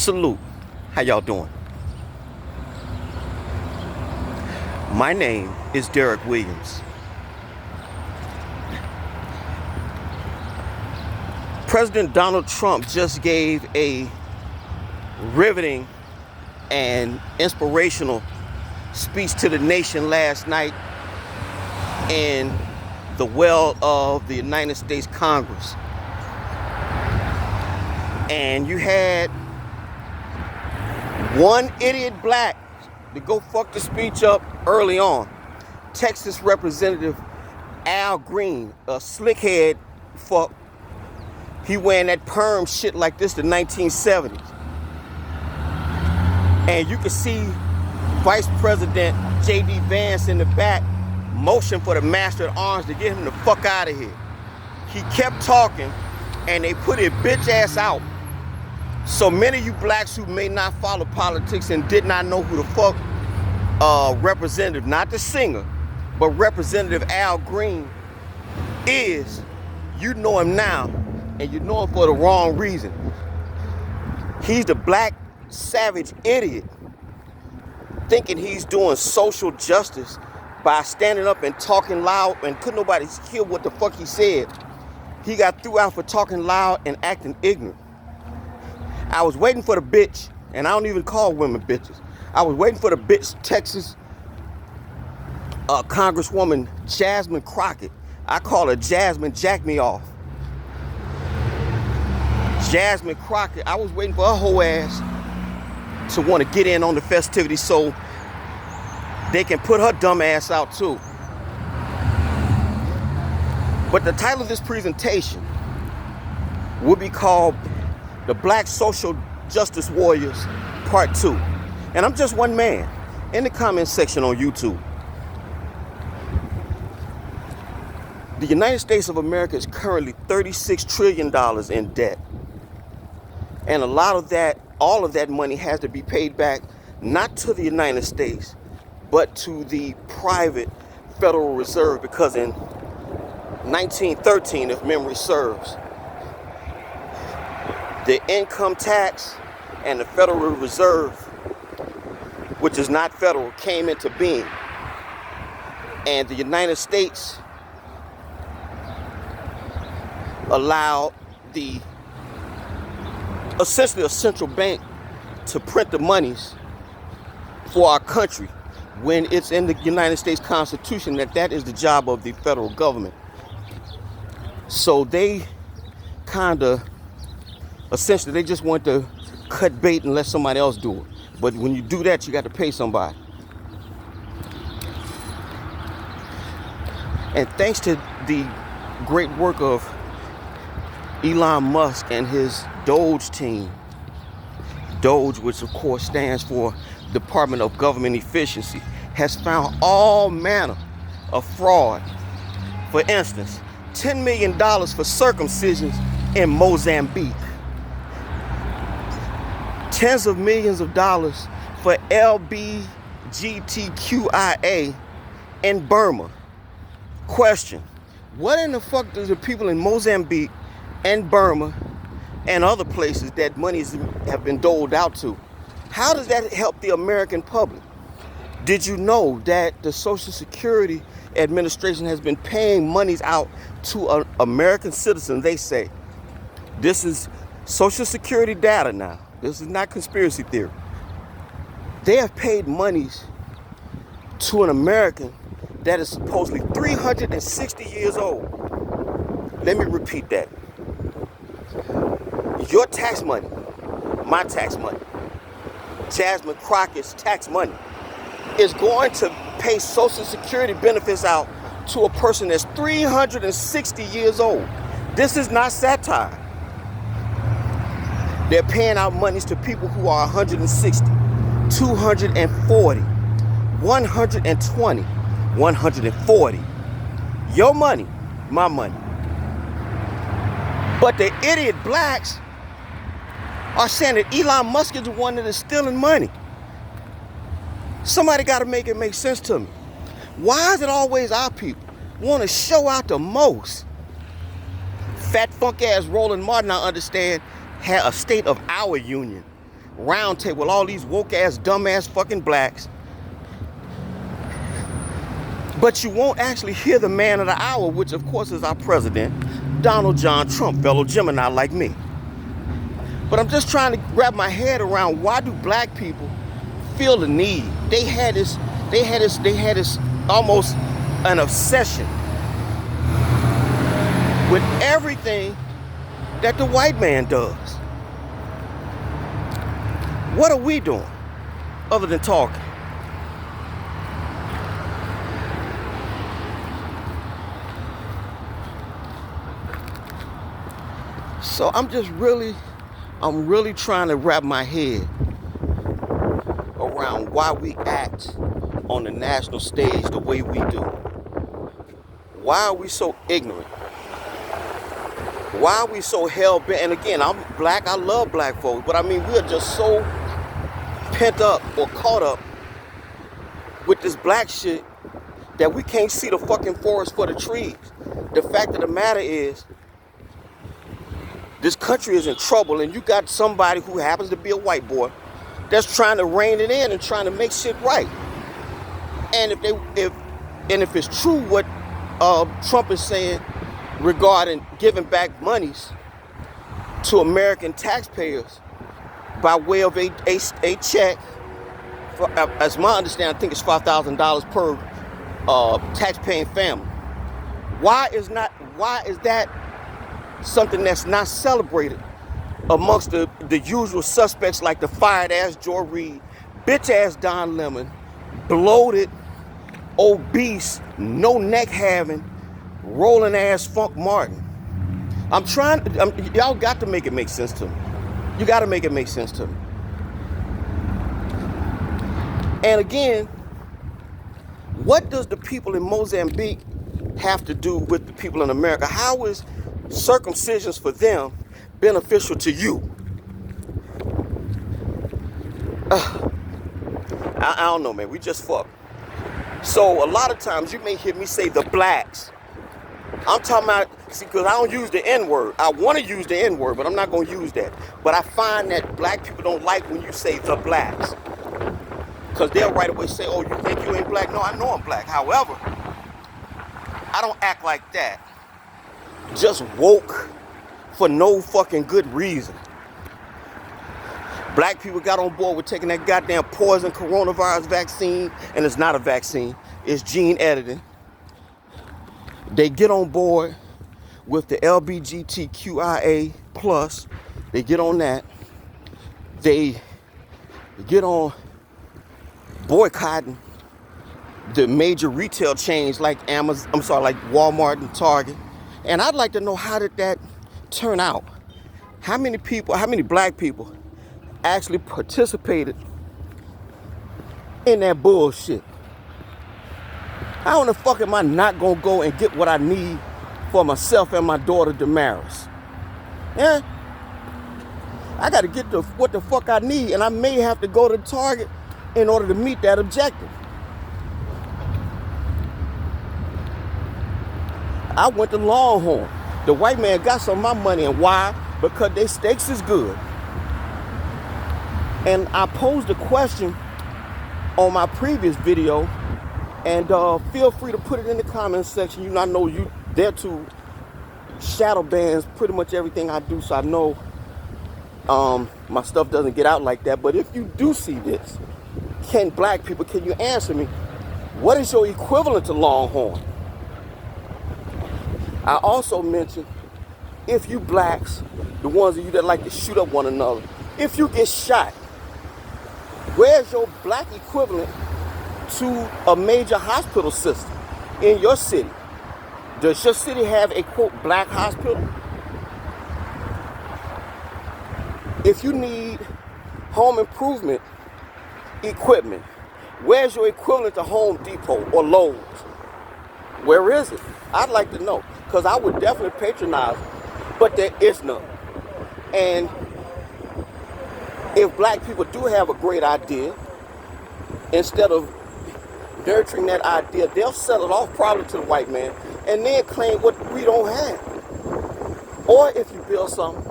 Salute. How y'all doing? My name is Derek Williams. President Donald Trump just gave a riveting and inspirational speech to the nation last night in the well of the United States Congress. And you had one idiot black to go fuck the speech up early on. Texas Representative Al Green, a slickhead fuck. He wearing that perm shit like this the 1970s. And you can see Vice President J.D. Vance in the back motion for the Master at Arms to get him the fuck out of here. He kept talking and they put his bitch ass out. So many of you blacks who may not follow politics and did not know who the fuck Representative, not the singer, but Representative Al Green is, you know him now, and you know him for the wrong reason. He's the black savage idiot thinking he's doing social justice by standing up and talking loud and couldn't nobody hear what the fuck he said. He got threw out for talking loud and acting ignorant. I was waiting for the bitch, and I don't even call women bitches. I was waiting for the bitch, Texas Congresswoman Jasmine Crockett. I call her Jasmine Jack Me Off. Jasmine Crockett, I was waiting for her whole ass to want to get in on the festivities so they can put her dumb ass out too. But the title of this presentation will be called The Black Social Justice Warriors Part 2. And I'm just one man. In the comment section on YouTube, the United States of America is currently $36 trillion in debt. And a lot of that, all of that money has to be paid back, not to the United States, but to the private Federal Reserve, because in 1913, if memory serves, the income tax and the Federal Reserve, which is not federal, came into being. And the United States allowed essentially a central bank to print the monies for our country, when it's in the United States Constitution that is the job of the federal government. So they essentially, they just want to cut bait and let somebody else do it. But when you do that, you got to pay somebody. And thanks to the great work of Elon Musk and his Doge team, Doge, which of course stands for Department of Government Efficiency, has found all manner of fraud. For instance, $10 million for circumcisions in Mozambique. Tens of millions of dollars for LGBTQIA in Burma. Question: what in the fuck does the people in Mozambique and Burma and other places that monies have been doled out to, how does that help the American public? Did you know that the Social Security Administration has been paying monies out to American citizens? They say, this is Social Security data now. This is not conspiracy theory. They have paid monies to an American that is supposedly 360 years old. Let me repeat that. Your tax money, my tax money, Jasmine Crockett's tax money is going to pay Social Security benefits out to a person that's 360 years old. This is not satire. They're paying out monies to people who are 160, 240, 120, 140. Your money, my money. But the idiot blacks are saying that Elon Musk is the one that is stealing money. Somebody got to make it make sense to me. Why is it always our people want to show out the most? Fat funk ass Roland Martin, I understand, had a state of our union. round table with all these woke ass, dumb ass fucking blacks. But you won't actually hear the man of the hour, which of course is our president, Donald John Trump, fellow Gemini like me. But I'm just trying to wrap my head around, why do black people feel the need? They had this almost an obsession with everything that the white man does. What are we doing other than talking? So I'm really trying to wrap my head around why we act on the national stage the way we do. Why are we so ignorant? Why are we so hell-bent? And again, I'm black, I love black folks, but I mean, we are just so pent up or caught up with this black shit that we can't see the fucking forest for the trees. The fact of the matter is, this country is in trouble, and you got somebody who happens to be a white boy that's trying to rein it in and trying to make shit right. And if it's true what Trump is saying regarding giving back monies to American taxpayers by way of a check, for, as my understanding, I think it's $5,000 per tax-paying family. Why is that something that's not celebrated amongst the usual suspects like the fired-ass Joy Reid, bitch-ass Don Lemon, bloated, obese, no neck having, rolling ass Funk Martin? Y'all got to make it make sense to me. You got to make it make sense to me. And again, what does the people in Mozambique have to do with the people in America? How is circumcisions for them beneficial to you? I don't know, man. We just fuck. So a lot of times you may hear me say the blacks. I'm talking about, see, because I don't use the N-word. I want to use the N-word, but I'm not going to use that. But I find that black people don't like when you say the blacks. Because they'll right away say, oh, you think you ain't black? No, I know I'm black. However, I don't act like that. Just woke for no fucking good reason. Black people got on board with taking that goddamn poison coronavirus vaccine, and it's not a vaccine, it's gene editing. They get on board with the LGBTQIA+, they get on that. They get on boycotting the major retail chains like like Walmart and Target. And I'd like to know, how did that turn out? How many black people actually participated in that bullshit? How in the fuck am I not gonna go and get what I need for myself and my daughter Damaris? Yeah? I gotta get what the fuck I need, and I may have to go to Target in order to meet that objective. I went to Longhorn. The white man got some of my money, and why? Because their steaks is good. And I posed a question on my previous video, and feel free to put it in the comments section. You know, I know you there to shadow bans pretty much everything I do, so I know my stuff doesn't get out like that. But if you do see this, black people, can you answer me? What is your equivalent to Longhorn? I also mentioned, if you blacks, the ones of you that like to shoot up one another, if you get shot, where's your black equivalent to a major hospital system in your city? Does your city have a, quote, black hospital? If you need home improvement equipment, where's your equivalent to Home Depot or Lowe's? Where is it? I'd like to know, because I would definitely patronize it, but there is none. And if black people do have a great idea, instead of nurturing that idea, they'll sell it off probably to the white man and then claim what we don't have. Or if you build something,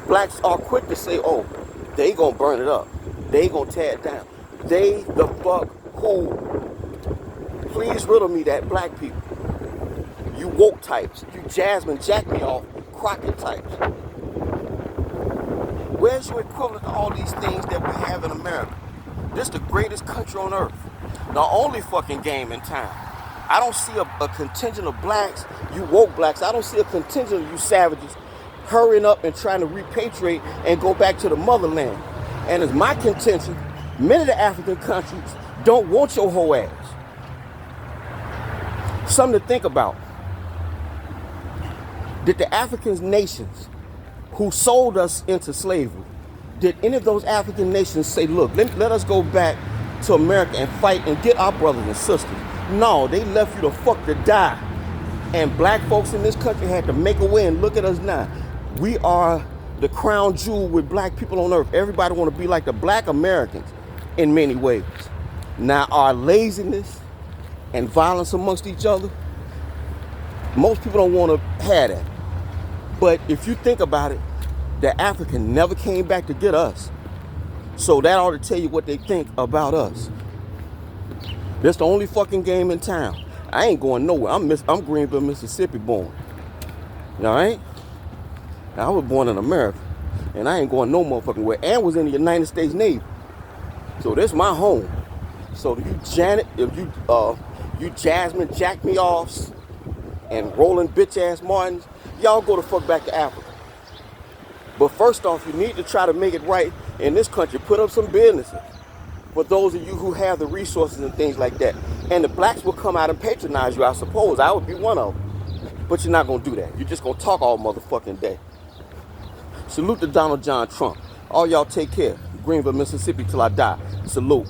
blacks are quick to say, oh, They gonna burn it up. They gonna tear it down. They the fuck who? Please riddle me that, black people. You woke types. You Jasmine Jack me off Crockett types. Where's your equivalent to all these things that we have in America? This is the greatest country on earth. The only fucking game in town. I don't see a contingent of blacks, you woke blacks. I don't see a contingent of you savages hurrying up and trying to repatriate and go back to the motherland. And it's my contention, many of the African countries don't want your whole ass. Something to think about. Did the African nations who sold us into slavery, did any of those African nations say, look, let us go back to America and fight and get our brothers and sisters? No, they left you the fuck to die. And black folks in this country had to make a way, and look at us now. We are the crown jewel with black people on earth. Everybody want to be like the black Americans in many ways. Now, our laziness and violence amongst each other, most people don't want to have that. But if you think about it, the African never came back to get us. So that ought to tell you what they think about us. That's the only fucking game in town. I ain't going nowhere. I'm Greenville, Mississippi born. All right? Now, I was born in America, and I ain't going no motherfucking way. And was in the United States Navy. So this my home. So you Jasmine Jack me offs and rolling bitch ass Martins, y'all go the fuck back to Africa. But first off, you need to try to make it right in this country. Put up some businesses for those of you who have the resources and things like that. And the blacks will come out and patronize you, I suppose. I would be one of them. But you're not going to do that. You're just going to talk all motherfucking day. Salute to Donald John Trump. All y'all take care. Greenville, Mississippi till I die. Salute.